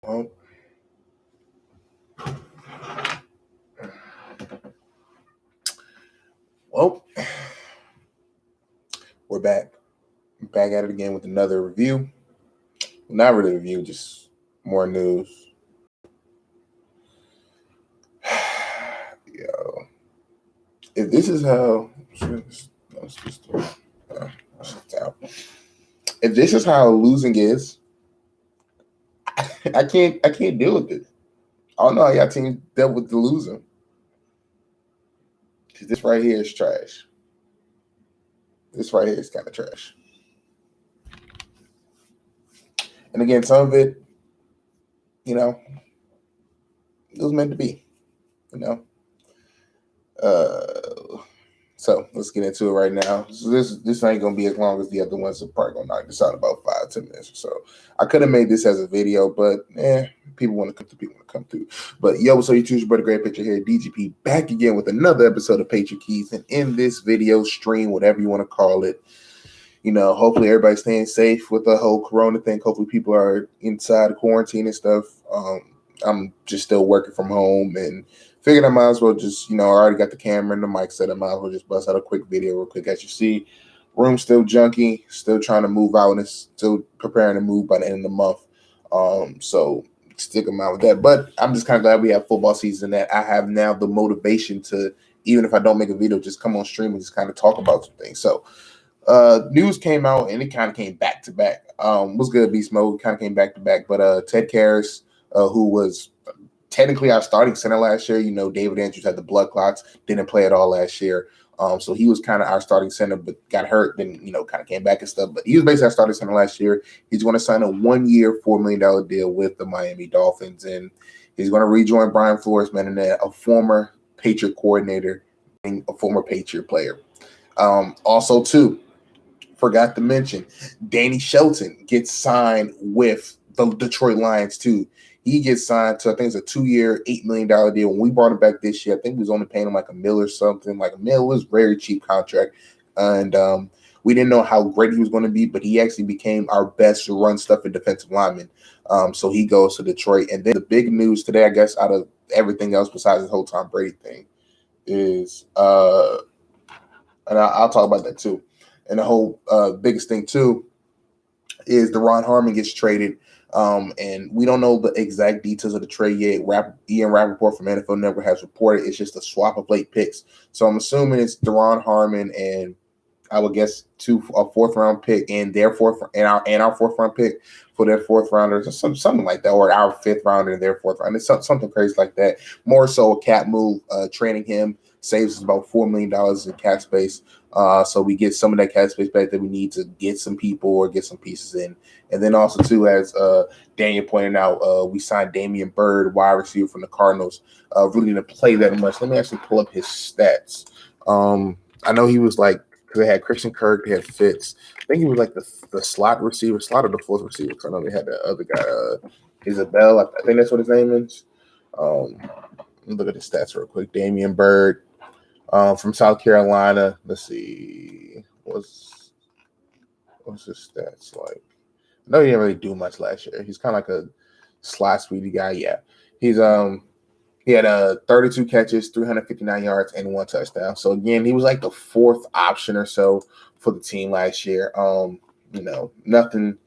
Well, we're back. Back at it again with another review. Not really a review, just more news. Yo, if this is how, if this is how losing is, I can't deal with it. I don't know how y'all team dealt with the losing. Cause this right here is trash. This right here is kind of trash. And again, some of it, it was meant to be, So let's get into it right now. So this ain't gonna be as long as the other ones. Are probably gonna knock this out in about 5-10 minutes or so. I could have made this as a video, but people want to come through. People want to come through. But yo, what's up, YouTube? Your brother, Great Picture here, DGP, back again with another episode of Patriot Keys. And in this video stream, whatever you want to call it, hopefully everybody's staying safe with the whole Corona thing. Hopefully people are inside quarantine and stuff. I'm just still working from home and figured I might as well just, I already got the camera and the mic set. I might as well just bust out a quick video real quick. As you see, room's still junky, still trying to move out, and it's still preparing to move by the end of the month. So stick them out with that. But I'm just kind of glad we have football season, that I have now the motivation to, even if I don't make a video, just come on stream and just kind of talk about some things. So news came out and it kind of came back to back. What's good, Beast Mode? Kind of came back to back. But Ted KARRAS, who was technically our starting center last year, David Andrews had the blood clots, didn't play at all last year. So he was kind of our starting center, but got hurt, then, kind of came back and stuff. But he was basically our starting center last year. He's going to sign a 1-year, $4 million deal with the Miami Dolphins. And he's going to rejoin Brian Flores, man, a former Patriot coordinator, and a former Patriot player. Also, too, forgot to mention, Danny Shelton gets signed with the Detroit Lions, too. He gets signed to, I think it's a 2-year, $8 million deal. When we brought him back this year, I think we was only paying him like $1 million or something. Like $1 million was very cheap contract. And we didn't know how great he was going to be, but he actually became our best run stuffing defensive lineman. So he goes to Detroit. And then the big news today, I guess, out of everything else besides the whole Tom Brady thing is, and I'll talk about that too. And the whole biggest thing too is HARMON gets traded. And we don't know the exact details of the trade yet. Ian Rappaport from NFL Network has reported it's just a swap of late picks. So I'm assuming it's HARMON and I would guess a 4th-round pick and our 4th-round pick for their 4th rounders, or something like that, or our 5th rounder and their 4th round. It's something crazy like that. More so a cap move. Trading him saves us about $4 million in cap space. So we get some of that cap space back that we need to get some people or get some pieces in. And then also, too, as Daniel pointed out, we signed Damian Byrd, wide receiver from the Cardinals. Really didn't play that much. Let me actually pull up his stats. I know he was like, because they had Christian Kirk, they had Fitz. I think he was like the slot receiver, slot or the 4th receiver, because I know they had the other guy, Isabel. I think that's what his name is. Let me look at his stats real quick. Damian Byrd. From South Carolina. Let's see. What's his stats like? I know he didn't really do much last year. He's kind of like a slot speedy guy. Yeah. He had 32 catches, 359 yards, and 1 touchdown. So again, he was like the 4th option or so for the team last year. Nothing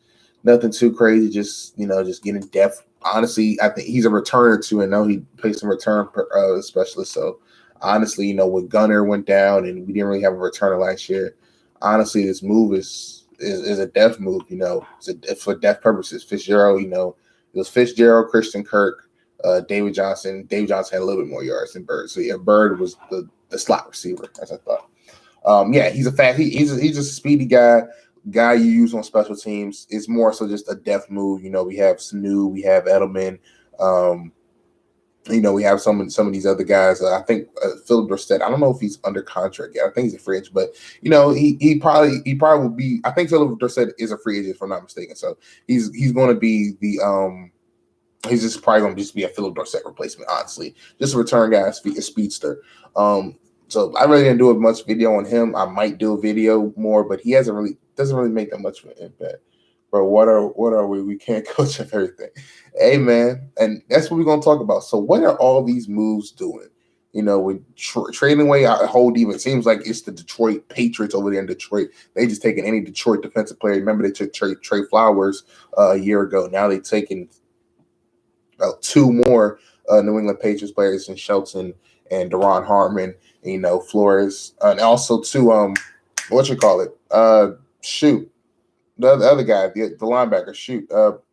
too crazy, just getting depth. Honestly, I think he's a returner too, and know he plays some return specialist. So honestly, when Gunner went down and we didn't really have a returner last year, honestly, this move is a depth move. It's for depth purposes. Fitzgerald, it was Fitzgerald, Christian Kirk, David Johnson. David Johnson had a little bit more yards than Byrd. So yeah, Byrd was the slot receiver, as I thought. He's he's a speedy guy you use on special teams. It's more so just a depth move. We have Sanu, we have Edelman. We have some of these other guys. I think Philip Dorsett. I don't know if he's under contract yet. I think he's a free agent, but he probably will be. I think Philip Dorsett is a free agent, if I'm not mistaken. So he's going to be the he's just probably going to just be a Philip Dorsett replacement. Honestly, just a return guy, a speedster. So I really didn't do a much video on him. I might do a video more, but he doesn't really make that much of an impact. But what are we? We can't coach everything. Hey, man, and that's what we're gonna talk about. So, what are all these moves doing? With trading away our whole even it seems like it's the Detroit Patriots over there in Detroit. They just taking any Detroit defensive player. Remember they took Trey Flowers a year ago. Now they've taken about two more New England Patriots players in Shelton and DURON Harmon. Flores, and also two what you call it? Shoot, the other guy, the linebacker. Shoot, can't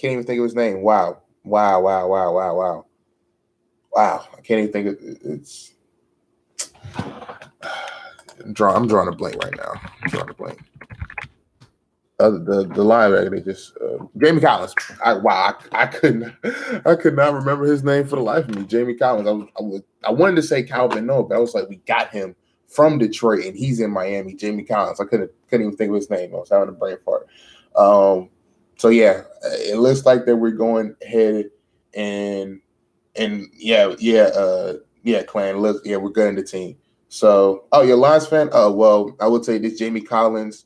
even think of his name. Wow. I can't even think of it's. I'm drawing a blank right now. I'm drawing a blank. The linebacker, they just Jamie Collins. I could not remember his name for the life of me. Jamie Collins. I wanted to say Calvin Noah, but I was like, we got him from Detroit and he's in Miami. Jamie Collins. I couldn't even think of his name. I was having a brain fart. So yeah, it looks like that we're going ahead and Clan. Look, yeah, we're good in the team. So, you're a Lions fan? Oh, well, I would say this Jamie Collins.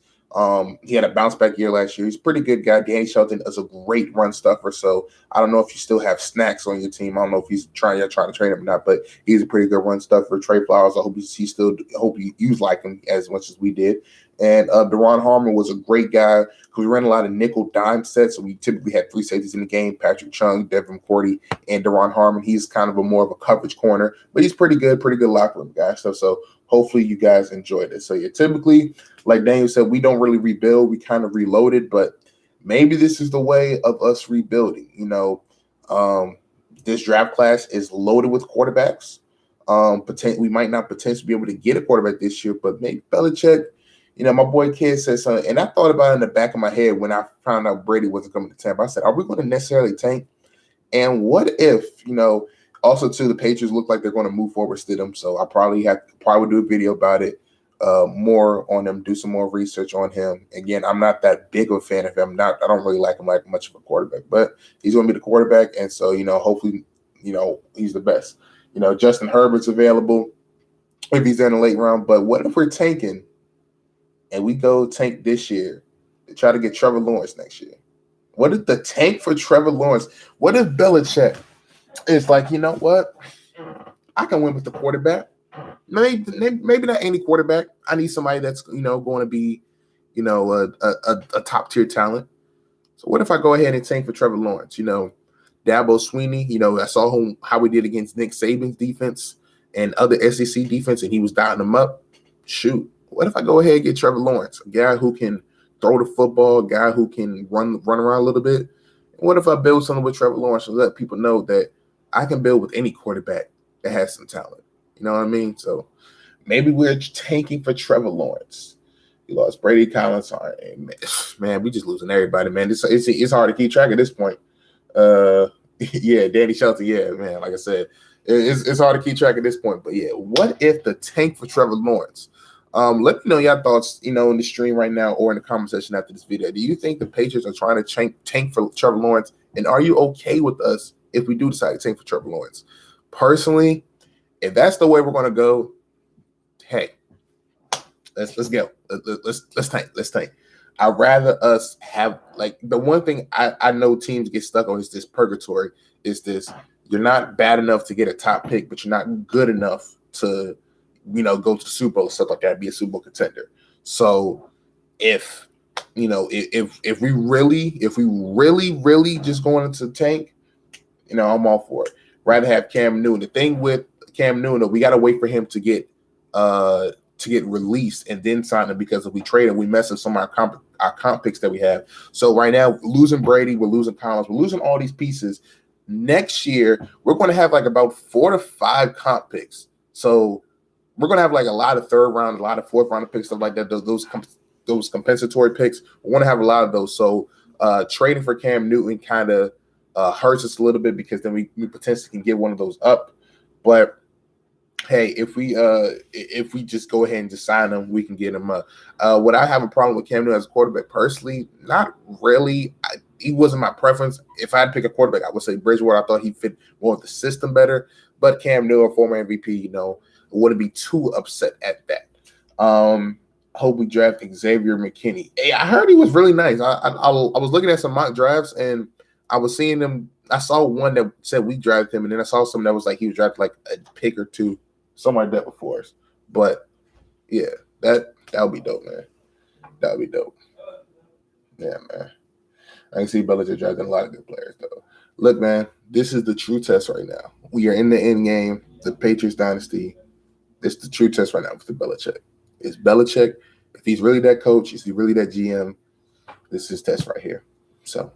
He had a bounce back year last year. He's a pretty good guy. Danny Shelton is a great run stuffer. So I don't know if you still have Snacks on your team. I don't know if he's trying to train him or not, but he's a pretty good run stuffer. Trey Flowers, I hope you like him as much as we did. And DURON Harmon was a great guy because we ran a lot of nickel dime sets. So we typically had three safeties in the game: Patrick Chung, Devin Cordy, and DURON Harmon. He's kind of more of a coverage corner, but he's pretty good locker room guy. So hopefully you guys enjoyed it. So yeah, typically, like Daniel said, we don't really rebuild. We kind of reloaded, but maybe this is the way of us rebuilding. This draft class is loaded with quarterbacks. We might not potentially be able to get a quarterback this year, but maybe Belichick. My boy Kid said something, and I thought about it in the back of my head when I found out Brady wasn't coming to Tampa. I said, are we going to necessarily tank? And what if, also too, the Patriots look like they're going to move forward with Stidham. So I probably would do a video about it, more on them, do some more research on him. Again, I'm not that big of a fan of him. I don't really like him like much of a quarterback, but he's going to be the quarterback. And so, hopefully, he's the best. Justin Herbert's available if he's in the late round. But what if we're tanking and we go tank this year to try to get Trevor Lawrence next year? What if the tank for Trevor Lawrence? What if Belichick is like, you know what? I can win with the quarterback. Maybe not any quarterback. I need somebody that's going to be, a top tier talent. So what if I go ahead and tank for Trevor Lawrence? Dabo Swinney. I saw how we did against Nick Saban's defense and other SEC defense, and he was dotting them up. Shoot, what if I go ahead and get Trevor Lawrence, a guy who can throw the football, a guy who can run around a little bit? And what if I build something with Trevor Lawrence and let people know that I can build with any quarterback that has some talent? You know what I mean? So maybe we're tanking for Trevor Lawrence. We lost Brady Collins. Man, we just losing everybody, man. It's hard to keep track at this point. Yeah, Danny Shelton. Yeah, man. Like I said, it's hard to keep track at this point. But yeah, what if the tank for Trevor Lawrence? Let me know your thoughts, in the stream right now or in the comment section after this video. Do you think the Patriots are trying to tank for Trevor Lawrence? And are you okay with us if we do decide to tank for Trevor Lawrence? Personally, if that's the way we're going to go, hey, let's go. Let's tank. Let's tank. I'd rather us have, like, the one thing I know teams get stuck on is this purgatory. Is this: you're not bad enough to get a top pick, but you're not good enough to, go to the Super Bowl and stuff like that, be a Super Bowl contender. So if if we really just going into the tank, I'm all for it. Rather have Cam Newton. The thing with Cam Newton, we got to wait for him to get released and then sign him, because if we trade him, we mess up some of our comp picks that we have. So right now, losing Brady, we're losing Collins, we're losing all these pieces. Next year, we're going to have like about 4 to 5 comp picks. So we're going to have like a lot of third round, a lot of fourth round picks, stuff like that. Those compensatory picks, we want to have a lot of those. So trading for Cam Newton kind of hurts us a little bit, because then we potentially can get one of those up. But hey, if we just go ahead and just sign him, we can get him up. Would I have a problem with Cam Newton as a quarterback? Personally, not really. He wasn't my preference. If I had to pick a quarterback, I would say Bridgewater. I thought he fit more with the system better. But Cam Newton, former MVP, wouldn't be too upset at that. Hope we draft Xavier McKinney. Hey, I heard he was really nice. I was looking at some mock drafts, and I was seeing them. I saw one that said we drafted him, and then I saw some that was like he was drafted like a pick or two, something like that before us. But yeah, that would be dope, man. That would be dope. Yeah, man. I can see Belichick drafting a lot of good players, though. Look, man, this is the true test right now. We are in the end game, the Patriots dynasty. It's the true test right now with the Belichick. Is Belichick, if he's really that coach, is he really that GM? This is his test right here. So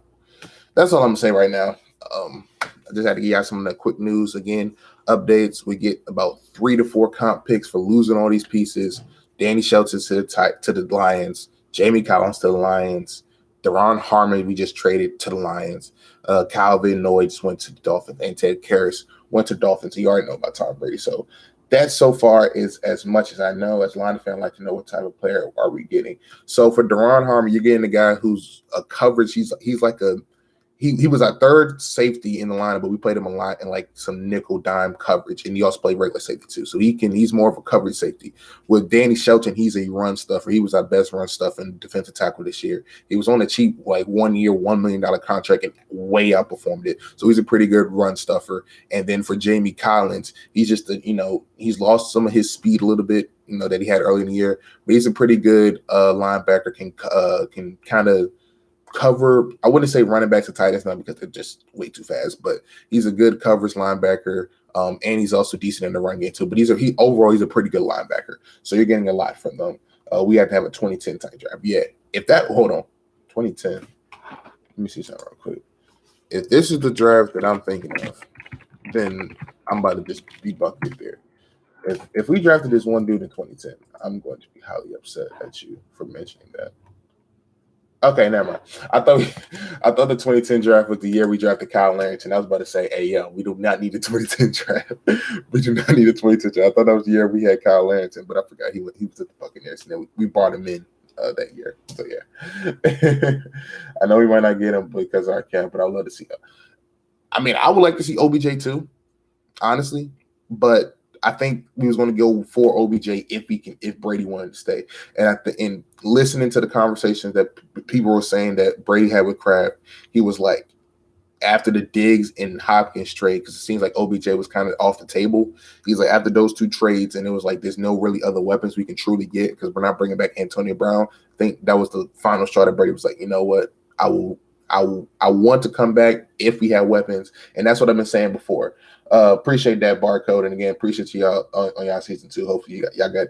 that's all I'm going to say right now. I just had to give y'all some of the quick news. Again, updates. We get about 3 to 4 comp picks for losing all these pieces. Danny Shelton to the Lions. Jamie Collins to the Lions. DURON HARMON we just traded to the Lions. Calvin Noy just went to the Dolphins. And Ted Karras went to the Dolphins. You already know about Tom Brady. So that so far is as much as I know. As a Lions fan, I like to know what type of player are we getting. So for DURON HARMON, you're getting a guy who's a coverage. He's like a he was our third safety in the lineup, but we played him a lot in like some nickel dime coverage, and he also played regular safety too. So he's more of a coverage safety. With Danny Shelton, he's a run stuffer. He was our best run stuffer in defensive tackle this year. He was on a cheap like 1 year, $1 million contract and way outperformed it. So he's a pretty good run stuffer. And then for Jamie Collins, he's just he's lost some of his speed a little bit, that he had early in the year, but he's a pretty good linebacker. Can kind of cover. I wouldn't say running backs are tight ends now because they're just way too fast, but he's a good coverage linebacker, and he's also decent in the run game too. But overall he's a pretty good linebacker. So you're getting a lot from them. We have to have a 2010 type draft. Yeah, hold on, 2010. Let me see something real quick. If this is the draft that I'm thinking of, then I'm about to just be bucket there. If we drafted this one dude in 2010, I'm going to be highly upset at you for mentioning that. Okay, never mind. I thought the 2010 draft was the year we drafted Kyle Larrington. I was about to say, hey, yo, we do not need a 2010 draft. We do not need a 2010 draft. I thought that was the year we had Kyle Larrington, but I forgot he was at the Buccaneers. And then we brought him in that year. So, yeah. I know we might not get him because of our cap, but I'd love to see him. I mean, I would like to see OBJ too, honestly, but I think we was going to go for OBJ if Brady wanted to stay. And listening to the conversations that people were saying that Brady had with Kraft, he was like, after the Diggs and Hopkins trade, because it seems like OBJ was kind of off the table. He's like, after those 2 trades, and it was like, there's no really other weapons we can truly get because we're not bringing back Antonio Brown. I think that was the final straw that Brady was like, you know what, I want to come back if we have weapons, and that's what I've been saying before. Appreciate that barcode, and again, appreciate y'all on y'all season 2. Hopefully, y'all got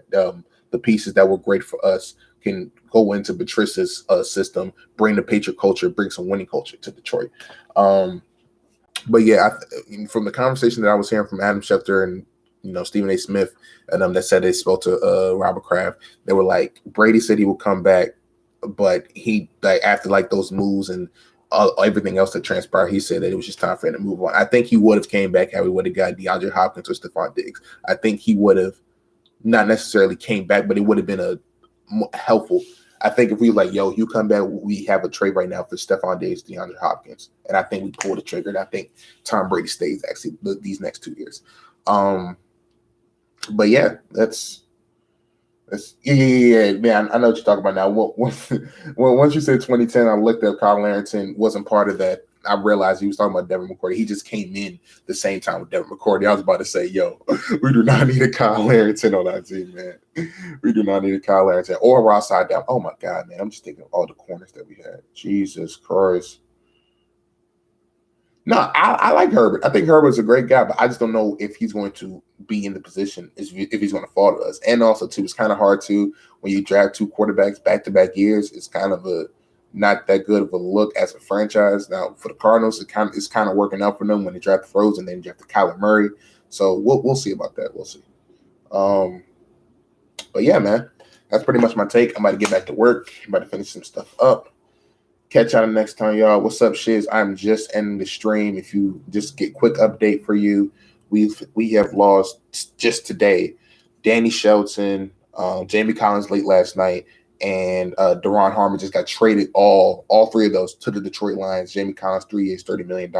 the pieces that were great for us can go into Patricia's system, bring the Patriot culture, bring some winning culture to Detroit. But yeah, from the conversation that I was hearing from Adam Schefter and Stephen A. Smith and that said they spoke to Robert Kraft, they were like, Brady said he would come back, but he after those moves and everything else that transpired, he said that it was just time for him to move on. I think he would have came back had we would have got DeAndre Hopkins or Stephon Diggs. I think he would have not necessarily came back, but it would have been helpful. I think if we yo, you come back, we have a trade right now for Stephon Diggs, DeAndre Hopkins, and I think we pull the trigger. And I think Tom Brady stays actually these next 2 years. But yeah, that's yeah, man. I know what you're talking about now. Once you said 2010, I looked up Kyle Larrington wasn't part of that. I realized he was talking about Devin McCourty. He just came in the same time with Devin McCourty. I was about to say, yo, we do not need a Kyle Larrington on our team, man. We do not need a Kyle Larrington or Ross Down. Oh my God, man. I'm just thinking of all the corners that we had. Jesus Christ. No, I like Herbert. I think Herbert's a great guy, but I just don't know if he's going to be in the position, if he's going to fall to us. And also, too, it's kind of hard, too, when you draft 2 quarterbacks back-to-back years. It's kind of not that good of a look as a franchise. Now, for the Cardinals, it's kind of working out for them when they draft Frozen, then you draft Kyler Murray. So we'll see about that. We'll see. But, yeah, man, that's pretty much my take. I'm about to get back to work. I'm about to finish some stuff up. Catch y'all next time, y'all. What's up, shiz? I'm just ending the stream. If you just get quick update for you, we have lost just today Danny Shelton, Jamie Collins late last night, and DURON HARMON just got traded. All 3 of those to the Detroit Lions. Jamie Collins 3 years, $30 million.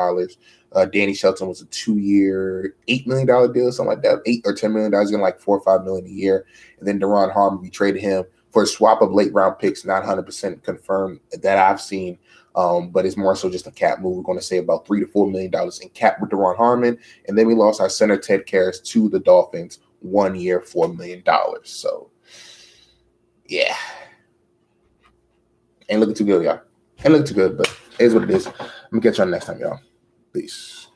Danny Shelton was a 2-year, $8 million deal, something like that. $8 or $10 million, getting like $4 or $5 million a year. And then DURON HARMON, we traded him for a swap of late round picks, not 100% confirmed that I've seen, But it's more so just a cap move. We're going to save about $3 to $4 million in cap with DURON HARMON. And then we lost our center, Ted Karras, to the Dolphins, 1 year, $4 million. So, yeah. Ain't looking too good, y'all. Ain't looking too good, but it is what it is. I'm going to catch y'all next time, y'all. Peace.